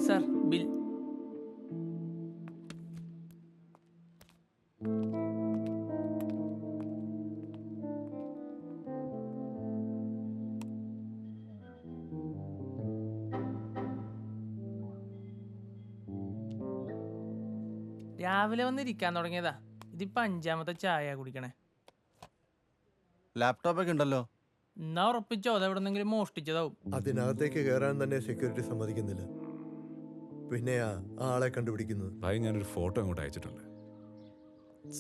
Sir bill. രാവിലെ വന്നിരിക്കാൻ തുടങ്ങിയതാ. ഇതിപ്പോ 5ാമത്തെ ചായ കുടിക്കണേ. ലാപ്ടോപ്പൊക്കെ ഉണ്ടല്ലോ. എന്നാ ഉറപ്പിച്ചോ അതെവിടെന്നെങ്കിലും മോഷ്ടിച്ചതാവും. അതിനകത്തേക്ക് കയറാൻ തന്നെ സെക്യൂരിറ്റി സമ്മതിക്കുന്നില്ല. പിന്നെയാ ആളെ കണ്ടുപിടിക്കുന്നത്. ഭായി, ഞാനൊരു ഫോട്ടോ അങ്ങോട്ട് അയച്ചിട്ടുണ്ട്.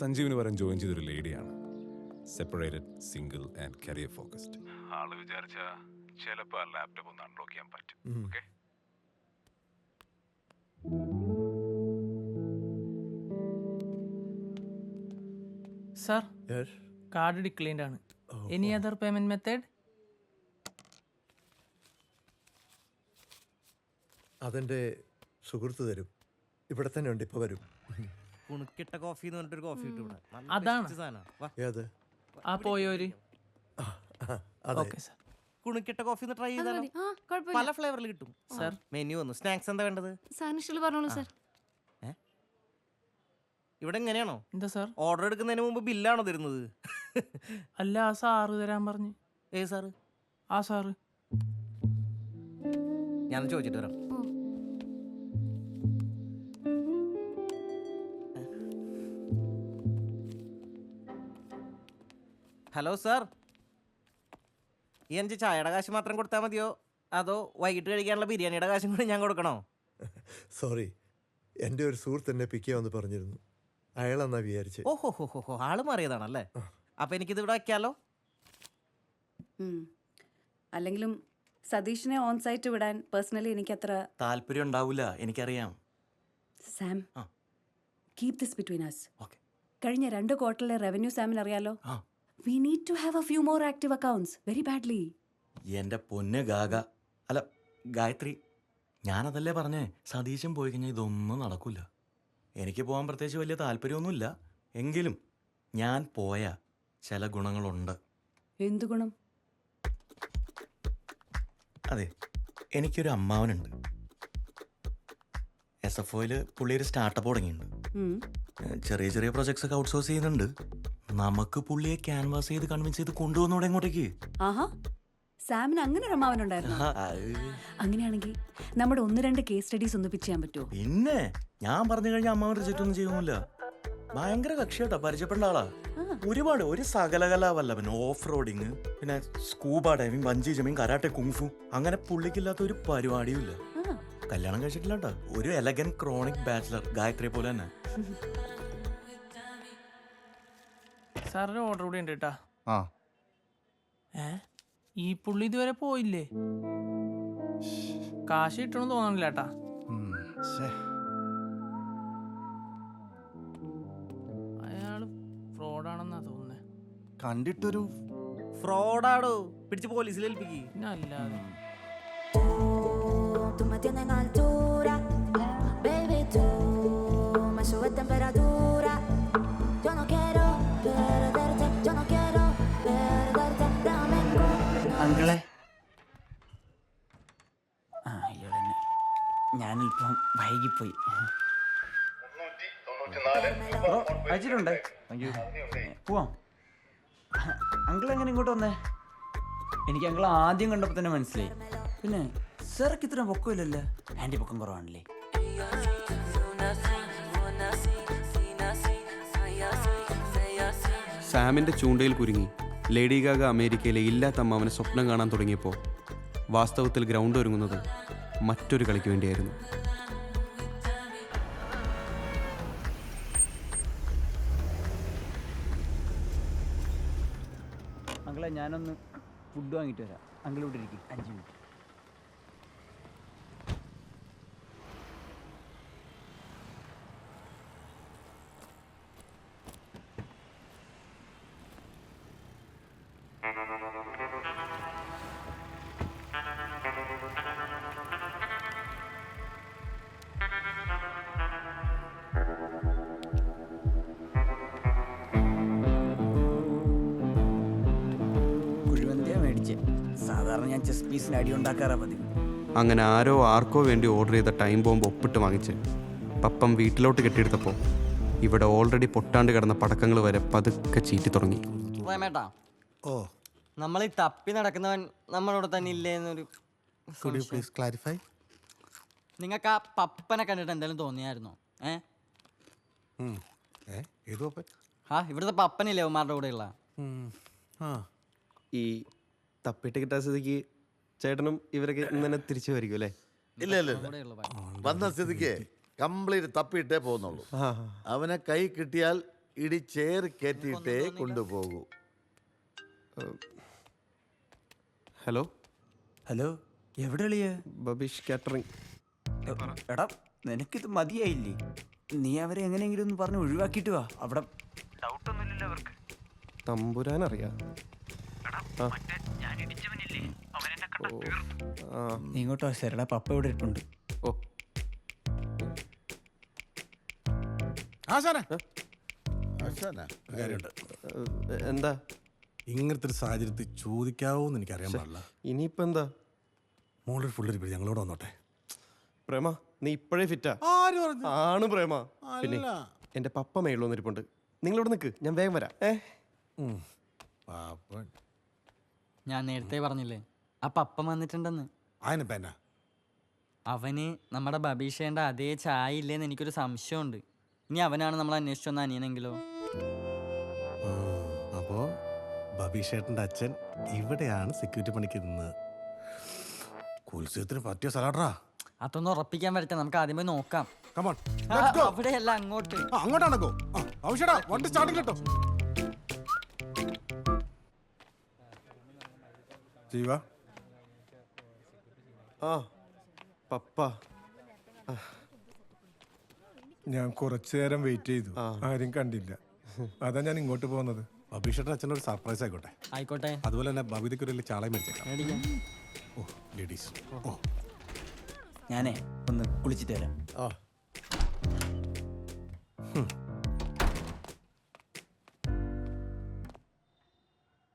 സഞ്ജീവിന് പറയാൻ ജോയിൻ ചെയ്തൊരു ലേഡിയാണ്. Separated, single and career focused. ആള് വിചാരിച്ച ചിലപ്പോൾ ആ ലാപ്ടോപ്പ് ഒന്ന് അൺലോക്ക് ചെയ്യാൻ പറ്റും. Okay. Sir, Yes? Card declined ആണ്. Oh, any other payment method? അതെന്റെ സുഹൃത്ത് തരും. ഇവിടെ തന്നെ ഉണ്ട്, ഇപ്പൊ വരും. കുണുക്കിട്ട കോഫി എന്ന് പറഞ്ഞിട്ടൊരു കോഫി കിട്ടും ഇവിടെ. നല്ല അതാണ്. best സാധനാ. വാ. ഏത്? ആ പോയോര്. അതെ. Okay sir. കുണുക്കിട്ട കോഫി ഒന്ന് ട്രൈ ചെയ്താലോ? പല ഫ്ലേവറിൽ കിട്ടും. സർ, മെനു വന്നു. സ്നാക്സ് എന്താ വേണ്ടത്? സാറിന് പറഞ്ഞോളൂ സർ. ഇവിടെ എങ്ങനെയാണോ എന്താ സർ? ഓർഡർ എടുക്കുന്നതിന് മുമ്പ് ബില്ലാണോ തരുന്നത്? അല്ല, ആ സാറ് തരാൻ പറഞ്ഞു. ഏ സാറ്? ആ സാറ്. ഞാൻ ചോദിച്ചിട്ട് വരാം. ഹലോ സാർ, ഈ 5 ചായയുടെ കാശ് മാത്രം കൊടുത്താൽ മതിയോ അതോ വൈകിട്ട് കഴിക്കാനുള്ള ബിരിയാണിയുടെ കാശും കൂടി ഞാൻ കൊടുക്കണോ? സോറി, എൻ്റെ ഒരു സുഹൃത്ത് എന്നെ പിക്ക് ചെയ്യാമെന്ന് പറഞ്ഞിരുന്നു. അയാളെന്നാ വിചാരിച്ച്. ഓഹോ ഹോ ഹോ ഹോ, ആള് മാറിയതാണല്ലേ. അപ്പൊ എനിക്കിത് ഇവിടെ വയ്ക്കാലോ? അല്ലെങ്കിലും സതീഷിനെ ഓൺ സൈറ്റ് വിടാൻ പേഴ്സണലി എനിക്കത്ര താല്പര്യം ഉണ്ടാവില്ല, എനിക്കറിയാം. Sam, keep this between us. Okay. കഴിഞ്ഞ 2 ക്വാർട്ടറിലെ റവന്യൂ സാമിന് അറിയാലോ. We need to have a few more active accounts very badly. എൻ്റെ പൊന്ന് ഗാഗ, അല്ല ഗായത്രി, ഞാനതല്ലേ പറഞ്ഞേ, സതീശൻ പോയി കഴിഞ്ഞാൽ ഇതൊന്നും നടക്കില്ല. എനിക്ക് പോകാൻ പ്രത്യേകിച്ച് വലിയ താല്പര്യമൊന്നുമില്ല. എങ്കിലും ഞാൻ പോയ ചില ഗുണങ്ങളുണ്ട്. എന്തു ഗുണം? അതെ, എനിക്കൊരു അമ്മാവനുണ്ട്. SFOയിൽ പുള്ളി ഒരു സ്റ്റാർട്ടപ്പ് തുടങ്ങിയിട്ടുണ്ട്. ചെറിയ ചെറിയ പ്രൊജക്ട്സ് ഒക്കെ ഔട്ട്സോഴ്സ് ചെയ്യുന്നുണ്ട്. നമുക്ക് പുള്ളിയെ ക്യാൻവാസ് ചെയ്ത് കൺവിൻസ് ചെയ്ത് കൊണ്ടുവന്നോടെ ഇങ്ങോട്ടേക്ക്. ആഹാ, സാമിന് അങ്ങനെ ഒരു അമ്മാവനുണ്ടായിരുന്നു. അങ്ങനെയാണെങ്കിൽ നമ്മുടെ 1-2 കേസ് സ്റ്റഡീസ് ഒന്ന് പിച്ച് ചെയ്യാൻ പറ്റുമോ? പിന്നെ ഞാൻ പറഞ്ഞു കഴിഞ്ഞാൽ അമ്മാവൻ റിജക്റ്റ് ഒന്നും ചെയ്യുന്നില്ല. ഭയങ്കര കക്ഷിയാട്ടോ, പരിചയപ്പെട്ട ആളാ. ഒരുപാട്, ഒരു സകലകലാവല്ല. പിന്നെ ഓഫ് റോഡിങ്, പിന്നെ scuba diving, bungee jumping, karate, kung fu, അങ്ങനെ പുള്ളിക്കില്ലാത്ത ഒരു പരിപാടിയും ഇല്ല. കല്യാണം കഴിച്ചിട്ടില്ല കേട്ടോ. ഒരു എലഗൻ ക്രോണിക് ബാച്ചിലർ, ഗായത്രിയെ പോലെ തന്നെ. സാറിന്റെ ഓർഡർ കൂടി ഉണ്ട് കേട്ടാ. ആ, ഈ പുള്ളി ഇതുവരെ പോയില്ലേ? കാശ് കിട്ടണമെന്ന് തോന്നണില്ല കേട്ടാ. അയാള് ഫ്രോഡാണെന്നാ തോന്നുന്നേ. കണ്ടിട്ടൊരു ഫ്രോഡാടോ, പിടിച്ച് പോലീസിൽ ഏൽപ്പിക്ക്. പിന്നെ അല്ലാതെ Tú me tienes en altura, baby, tú me subes temperatura. Yo no quiero perderte, yo no quiero perderte, dame അങ്കിളെ, ഇയാളെന്നെ ഞാനിപ്പം വൈകിപ്പോയി. അയച്ചിട്ടുണ്ട്. പോവാം. അങ്കിൾ എങ്ങനെ ഇങ്ങോട്ട് വന്നേ? എനിക്ക് അങ്കിൾ ആദ്യം കണ്ടപ്പോൾ തന്നെ മനസ്സിലായി. പിന്നെ സാർക്ക് ഇത്ര പൊക്കമില്ലല്ലോ. ആൻറ്റി പൊക്കം കുറവാണല്ലേ. സാമിൻ്റെ ചൂണ്ടയിൽ കുരുങ്ങി ലേഡി ഗാഗ അമേരിക്കയിലെ ഇല്ലാത്ത അമ്മാവനെ സ്വപ്നം കാണാൻ തുടങ്ങിയപ്പോൾ വാസ്തവത്തിൽ ഗ്രൗണ്ട് ഒരുങ്ങുന്നത് മറ്റൊരു കളിക്ക് വേണ്ടിയായിരുന്നു. അങ്കിളെ, ഞാനൊന്ന് ഫുഡ് വാങ്ങിയിട്ട് വരാം. അങ്കിൾ ഇവിടെ ഇരിക്കും, 5 മിനിറ്റ്. കുഴിമന്തിയാ മേടിച്ചേ. സാധാരണ ഞാൻ ചെസ് പീസിന് അടി ഉണ്ടാക്കാറാ പതിവ്. അങ്ങനെ ആരോ ആർക്കോ വേണ്ടി ഓർഡർ ചെയ്ത ടൈം ബോംബ് ഒപ്പിട്ട് വാങ്ങിച്ച് പപ്പം വീട്ടിലോട്ട് കെട്ടിയെടുത്തപ്പോൾ ഇവിടെ ഓൾറെഡി പൊട്ടാണ്ട് കിടന്ന പടക്കങ്ങൾ വരെ പതുക്കെ ചീറ്റി തുടങ്ങി. പ്രേമേട്ടാ, ഓ നമ്മൾ ഈ തപ്പി നടക്കുന്നവൻ നമ്മളോട് തന്നെ ഇല്ലേ എന്നൊരു കുഡ് യു പ്ലീസ് ക്ലാരിഫൈ? നിങ്ങൾക്ക് ആ പപ്പനെ കണ്ടിട്ട് എന്തെങ്കിലും തോന്നിയായിരുന്നോ? ഏതോ പപ്പൻ? ആ ഇവിടുത്തെ പപ്പനില്ലേ ഉമ്മാരുടെ കൂടെയുള്ള? ആ ഈ തപ്പിട്ട് കിട്ടാൻ സ്ഥിതിക്ക് ചേട്ടനും ഇവരൊക്കെ ഇന്ന് തന്നെ തിരിച്ചു വരിക്കും അല്ലേ? ഇല്ല ഇല്ല ഇല്ല, വന്ന സ്ഥിതിക്ക് കംപ്ലീറ്റ് തപ്പിയിട്ടേ പോകുന്നുള്ളൂ. അവനെ കൈ കിട്ടിയാൽ ഇടിച്ചേറി കയറ്റിയിട്ടേ കൊണ്ടുപോകൂ. ഹലോ ഹലോ, എവിടെ എളിയ? ബബീഷ് കാറ്ററിംഗ്. എടാ, നിനക്കിത് മതിയായില്ലേ? നീ അവരെ എങ്ങനെയെങ്കിലും ഒന്ന് പറഞ്ഞ് ഒഴിവാക്കിയിട്ട് വാ. അവിടെ ഡൗട്ടൊന്നുമില്ലല്ലോ അവർക്ക്. തമ്പുരാൻ അറിയാം. നീ ഇങ്ങോട്ടോ ശരടാ, പപ്പ ഇവിടെ ഇട്ടുണ്ട്. ഓ എന്താ ഇങ്ങനത്തെ ഒരു സാഹചര്യത്തിൽ ചോദിക്കാവോന്ന് എനിക്കറിയാൻ പാടില്ല. ഇനിയിപ്പോ എന്താ? മോളൊരു ഫുള്ളൊരു പിടി ഞങ്ങളോട് വന്നോട്ടെ. പ്രേമ, നീ ഇപ്പോഴേ ഫിറ്റാ. ആര് പറഞ്ഞു? ആണ് പ്രേമ. പിന്നെ അല്ല. എന്റെ പപ്പ മേളിൽ വന്നിരിപ്പുണ്ട്. നിങ്ങളിവിടെ നിൽക്ക്, ഞാൻ വേഗം വരാം. പാപ്പൻ ഞാൻ നേരത്തെ പറഞ്ഞില്ലേ ആ പപ്പൻ വന്നിട്ടുണ്ടെന്ന്. അതിനിപ്പ എന്നാ? അവന് നമ്മുടെ ബബീഷേൻ്റെ അതേ ചായ ഇല്ലേന്ന് എനിക്കൊരു സംശയമുണ്ട്. ഇനി അവനാണ് നമ്മൾ അന്വേഷിച്ചൊന്ന് അനിയനെങ്കിലോ? അപ്പോ ബബീഷേട്ടൻ്റെ അച്ഛൻ ഇവിടെയാണ് സെക്യൂരിറ്റി പണിക്ക് നിന്നത്. കുൽസ്യത്തിന് പറ്റിയ സ്ഥലമാടാ. അതൊന്ന് ഉറപ്പിക്കാൻ വരട്ടെ, നമുക്ക് ആദ്യം പോയി നോക്കാം. കമോൺ അവിടെയല്ല, അങ്ങോട്ട്. അങ്ങോട്ടാണോ? ആവശ്യടാ, വണ്ടി സ്റ്റാർട്ടിംഗ് കേട്ടോ. ജീവ ആ പപ്പ, ഞാൻ കുറച്ചു നേരം വെയിറ്റ് ചെയ്തു, ആരും കണ്ടില്ല. അതാ ഞാൻ ഇങ്ങോട്ട് പോകുന്നത്. ബബീഷേട്ടൻ്റെ അച്ഛനൊരു സർപ്രൈസ് ആയിക്കോട്ടെ. ആയിക്കോട്ടെ. അതുപോലെ തന്നെ ബബിതയ്ക്ക് ഒരു ചാളയും മേടിച്ചേക്കാം. മേടിക്കാം. ഓ ലേഡീസ്. ഓ ഞാനേ ഒന്ന് കുളിച്ചിട്ട് വരാം. ആ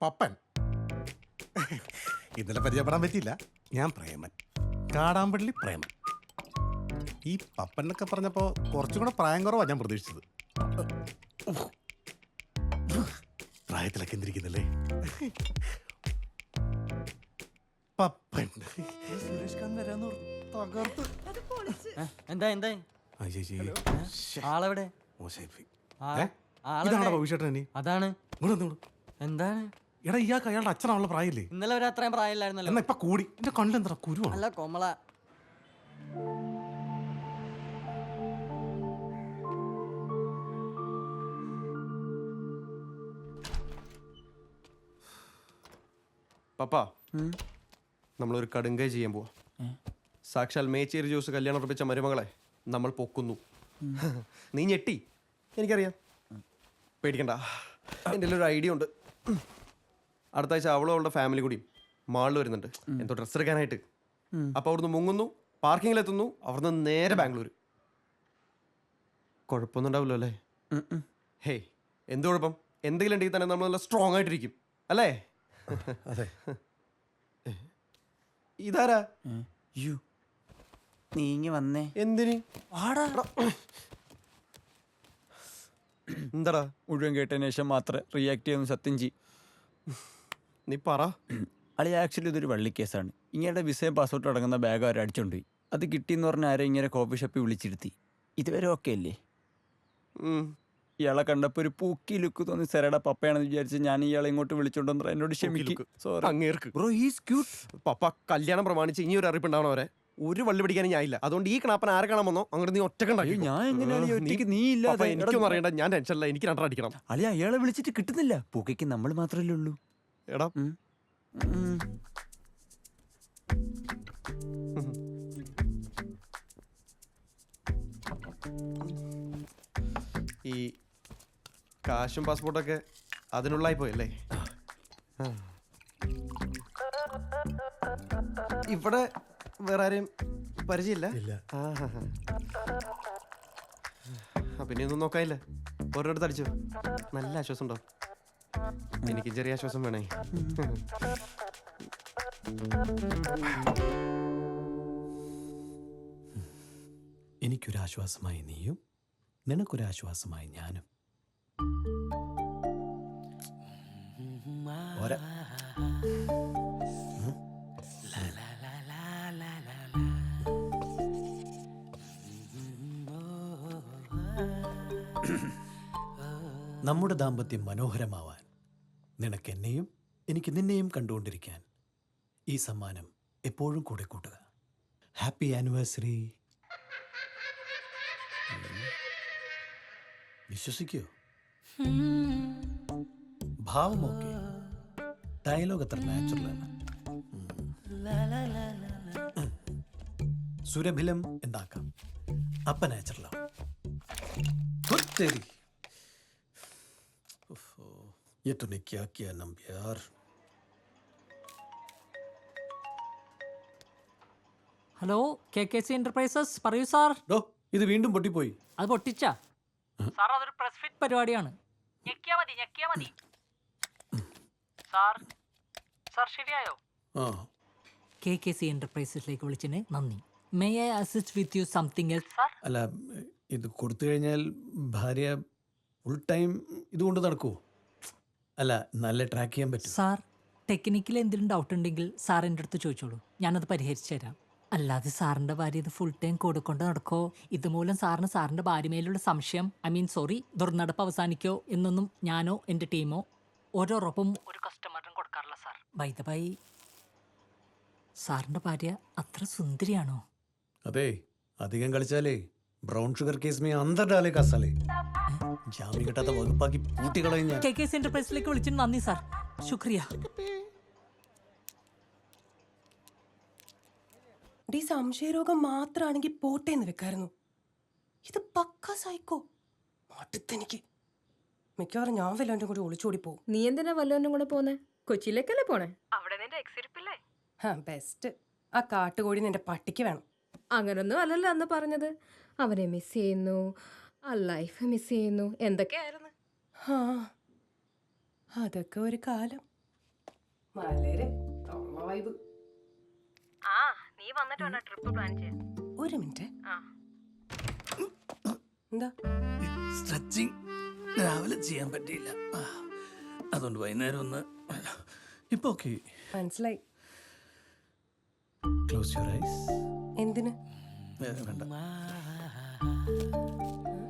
പപ്പൻ ഇന്നലെ പരിചയപ്പെടാൻ പറ്റിയില്ല. ഞാൻ പ്രേമൻ, കാടാമ്പള്ളി പ്രേമൻ. ഈ പപ്പൻ എന്നൊക്കെ പറഞ്ഞപ്പോ കുറച്ചും കൂടെ പ്രായം കുറവാണ് ഞാൻ പ്രതീക്ഷിച്ചത്. പ്രായത്തിലൊക്കെ എന്തിരിക്കുന്നല്ലേ പപ്പൻ. എന്താ എന്താ ആ ചേച്ചി ആളെവിടെ? മോശമായി. ആളെവിടെ? ഇതാണോ ബബീഷേട്ടൻ? ഇനി അതാണ്. എന്താണ്? എടാ ഇയാൾക്ക് അയാളുടെ അച്ഛനാണുള്ള പ്രായമില്ലേ? ഇന്നലെ വരെ അത്രയും പ്രായമില്ലായിരുന്നല്ലോ. എന്നാ ഇപ്പൊ കൂടി. എന്റെ കണ്ണിലെന്താ കുരുവാണ്? അല്ല കോമള. പപ്പ, നമ്മളൊരു കടുങ്കൈ ചെയ്യാൻ പോവാ. സാക്ഷാൽ മേച്ചേരി ജോസ് കല്യാണം ഉറപ്പിച്ച മരുമകളെ നമ്മൾ പൊക്കുന്നു. നീ ഞെട്ടി, എനിക്കറിയാം. പേടിക്കണ്ട, എൻ്റെ ഒരു ഐഡിയ ഉണ്ട്. അടുത്ത ആഴ്ച അവളും അവളുടെ ഫാമിലി കൂടി മാളിൽ വരുന്നുണ്ട്, എന്തോ ഡ്രസ്സ് എടുക്കാനായിട്ട്. അപ്പോൾ അവിടുന്ന് മുങ്ങുന്നു, പാർക്കിങ്ങിലെത്തുന്നു, അവിടുന്ന് നേരെ ബാംഗ്ലൂർ. കുഴപ്പമൊന്നും ഉണ്ടാവില്ലോ അല്ലേ? ഹേയ്, എന്ത് കുഴപ്പം? എന്തെങ്കിലും ഉണ്ടെങ്കിൽ തന്നെ നമ്മൾ നല്ല സ്ട്രോങ് ആയിട്ടിരിക്കും അല്ലേ? അതെ. ഇതാരാ? നീങ്ങി വന്നേ. എന്തിന്? എന്താടാ? മുഴുവൻ കേട്ടതിന് ശേഷം മാത്രമേ റിയാക്ട് ചെയ്യുന്ന സത്യം ചെയ്യും. നീ പറ. അളി ആക്ച്വലി ഇതൊരു വള്ളിക്കേസാണ്. ഇങ്ങനെ വിസയും പാസ്പോർട്ടും അടങ്ങുന്ന ബാഗ് അവർ അടിച്ചോണ്ട് പോയി. അത് കിട്ടിയെന്ന് പറഞ്ഞാൽ ആരും ഇങ്ങനെ കോഫി ഷോപ്പിൽ വിളിച്ചിരുത്തി. ഇതുവരെ ഓക്കെ അല്ലേ? ഇയാളെ കണ്ടപ്പോൾ ഒരു പൂക്കി ലുക്ക് തോന്നി സെരയുടെ പപ്പയാണെന്ന് വിചാരിച്ച് ഞാൻ ഇയാളെ ഇങ്ങോട്ട് വിളിച്ചോണ്ടെന്ന് എന്നോട് ക്ഷമിക്കും. Bro, he's cute. പപ്പ കല്യാണം പ്രമാണിച്ച് ഇനി ഒരു അറിയിപ്പുണ്ടാവണവരെ ഒരു വള്ളി പിടിക്കാനും ഞാനില്ല. അതുകൊണ്ട് ഈ കണാപ്പൻ ആരെ കാണാൻ വന്നോ അങ്ങോട്ട് നീ ഒറ്റക്കുണ്ടാക്കി. ഞാൻ എങ്ങനെയാണ് ഒറ്റയ്ക്ക്? നീ ഇല്ലാതെ എനിക്കൊന്നും അറിയണ്ട, ഞാൻ ടെൻഷനില്ല. എനിക്ക് രണ്ടടിക്കണം. അളിയ അയാളെ വിളിച്ചിട്ട് കിട്ടുന്നില്ല. പൂക്കയ്ക്ക് നമ്മൾ മാത്രമല്ലേ ഉള്ളൂ. എടാ ഈ കാശും പാസ്പോർട്ടൊക്കെ അതിനുള്ളായി പോയല്ലേ? ഇവിടെ വേറെ ആരെയും പരിചയമില്ല? പിന്നെ ഒന്നും നോക്കാനില്ല, ഓരോരുത്തർ അടിച്ചു. നല്ല ആശ്വാസം ഉണ്ടോ? എനിക്ക് ചെറിയ ആശ്വാസം വേണേ. എനിക്കൊരാശ്വാസമായി നീയും നിനക്കൊരാശ്വാസമായി ഞാനും. പോരാ. നമ്മുടെ ദാമ്പത്യം മനോഹരമാവാൻ നിനക്ക് എന്നെയും എനിക്ക് നിന്നെയും കണ്ടുകൊണ്ടിരിക്കാൻ ഈ സമ്മാനം എപ്പോഴും കൂടെ കൂട്ടുക. Happy anniversary. വിശ്വസിക്കോ? ഭാവമൊക്കെ ഡയലോഗ് അത്ര നാച്ചുറലാണ്. സുരഭിലം എന്താക്കാം, അപ്പ നാച്ചുറലാവും. ये तूने क्या किया नंब्यार? ഹലോ KKC എന്റർപ്രൈസസ് പറയൂ സാർ. ഡോ, ഇത് വീണ്ടും പൊട്ടിപ്പോയി. അത് പൊട്ടിച്ചാ സാർ? അതൊരു പ്രസ് ഫിറ്റ് പരിപാടിയാണ്. ഞെക്കിയാ മതി. സാർ ശരിയായോ? KKC എന്റർപ്രൈസസിലേക്ക് വിളിച്ചതിന് നന്ദി. May I assist with you something else sir? അല്ല, ഇത് കൊടുത്തു കഴിഞ്ഞാൽ ഭാര്യ ഫുൾ ടൈം ഇതുകൊണ്ട് നടക്കുമോ? അല്ല, നല്ല ട്രാക്ക് ചെയ്യാൻ പറ്റും. സാർ ടെക്നിക്കലി എന്തെങ്കിലും ഡൗട്ട് ഉണ്ടെങ്കിൽ സാർ എൻ്റെ അടുത്ത് ചോദിച്ചോളൂ, ഞാനത് പരിഹരിച്ചു തരാം. അല്ലാതെ സാറിൻ്റെ ഭാര്യ ഇത് ഫുൾ ടൈം കൊടുക്കൊണ്ട് നടക്കോ, ഇതുമൂലം സാറിൻ്റെ ഭാര്യ മേലുള്ള സംശയം ദുർനടപ്പ് അവസാനിക്കോ എന്നൊന്നും ഞാനോ എൻ്റെ ടീമോ ഓരോറൊപ്പം ഒരു കസ്റ്റമറിനും കൊടുക്കാറില്ല സാർ. ബൈ ദ ബൈ, സാറിൻ്റെ ഭാര്യ അത്ര സുന്ദരിയാണോ? അതെ, അധികം കളിച്ചാലേ ബ്രൗൺ ഷുഗർ കേസ് മേ അന്തർ ഡാലേ കാസാലേ. ജാമ്യം കിട്ടാത്ത വകുപ്പാക്കി പൂട്ടിക്കളയും ഞാൻ. KKC എന്റർപ്രൈസിലേക്ക് വിളിച്ചതിന് നന്ദി സാർ. ശുക്രിയ. സംശയരോഗം മാത്രമാണെങ്കിൽ പോട്ടേന്ന് വെക്കായിരുന്നു. ഇത് പക്ക സൈക്കോ. മടുത്തെനിക്ക്. മിക്കവാറും ഞാൻ വല്ലവൻ്റെ കൂടി ഒളിച്ചോടി പോകും. നീ എന്തിനാ വല്ലവൻ്റെ കൂടെ പോന്നെ? കൊച്ചിയിലേക്കല്ലേ പോണേ? അവിടെ നിന്റെ എക്സിരിപ്പില്ലേ? ബെസ്റ്റ്. ആ കാട്ടുകോഴി നിന്റെ പട്ടിക്ക് വേണം. അങ്ങനൊന്നും അല്ലല്ലോ അന്ന് പറഞ്ഞത്. അവനെ മിസ് ചെയ്യുന്നു, ആ ലൈഫ് മിസ് ചെയ്യുന്നു, എന്തൊക്കെയായിരുന്നു. അതൊക്കെ ഒരു കാലം. വളരെ വൈബ്. നീ വന്നിട്ട് വേണം ട്രിപ്പ് പ്ലാൻ ചെയ്യാൻ. ഒരു മിനിറ്റ്. എന്താ? സ്ട്രെച്ചിങ് രാവിലെ ചെയ്യാൻ പറ്റിയില്ല, അതുകൊണ്ട് വൈകുന്നേരം ഒന്ന്. ഇപ്പൊ ഓക്കെ മനസ്സിലായി. Close your eyes. എന്തിന്? വേണ്ട.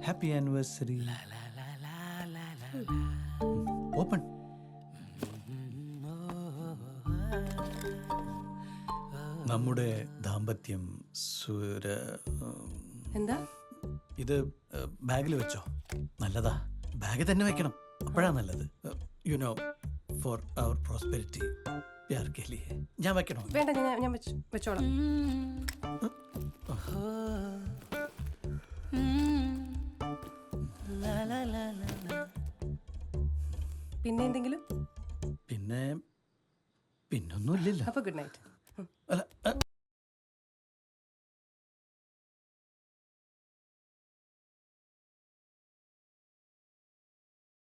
Happy anniversary. ഓപ്പൺ. നമ്മുടെ ദാമ്പത്യം എന്താ? ഇത് ബാഗിൽ വെച്ചോ, നല്ലതാ. ബാഗ് തന്നെ വെക്കണം, അപ്പോഴാ നല്ലത്. You know, for our prosperity. പ്യാർ കെ ലിയേ. ഞാൻ വെക്കണോ? വേണ്ട, ഞാൻ വെച്ചോളാം. പിന്നെ എന്തെങ്കിലും? പിന്നൊന്നും ഇല്ലല്ലോ. അപ്പൊ ഗുഡ് നൈറ്റ്. അല്ല,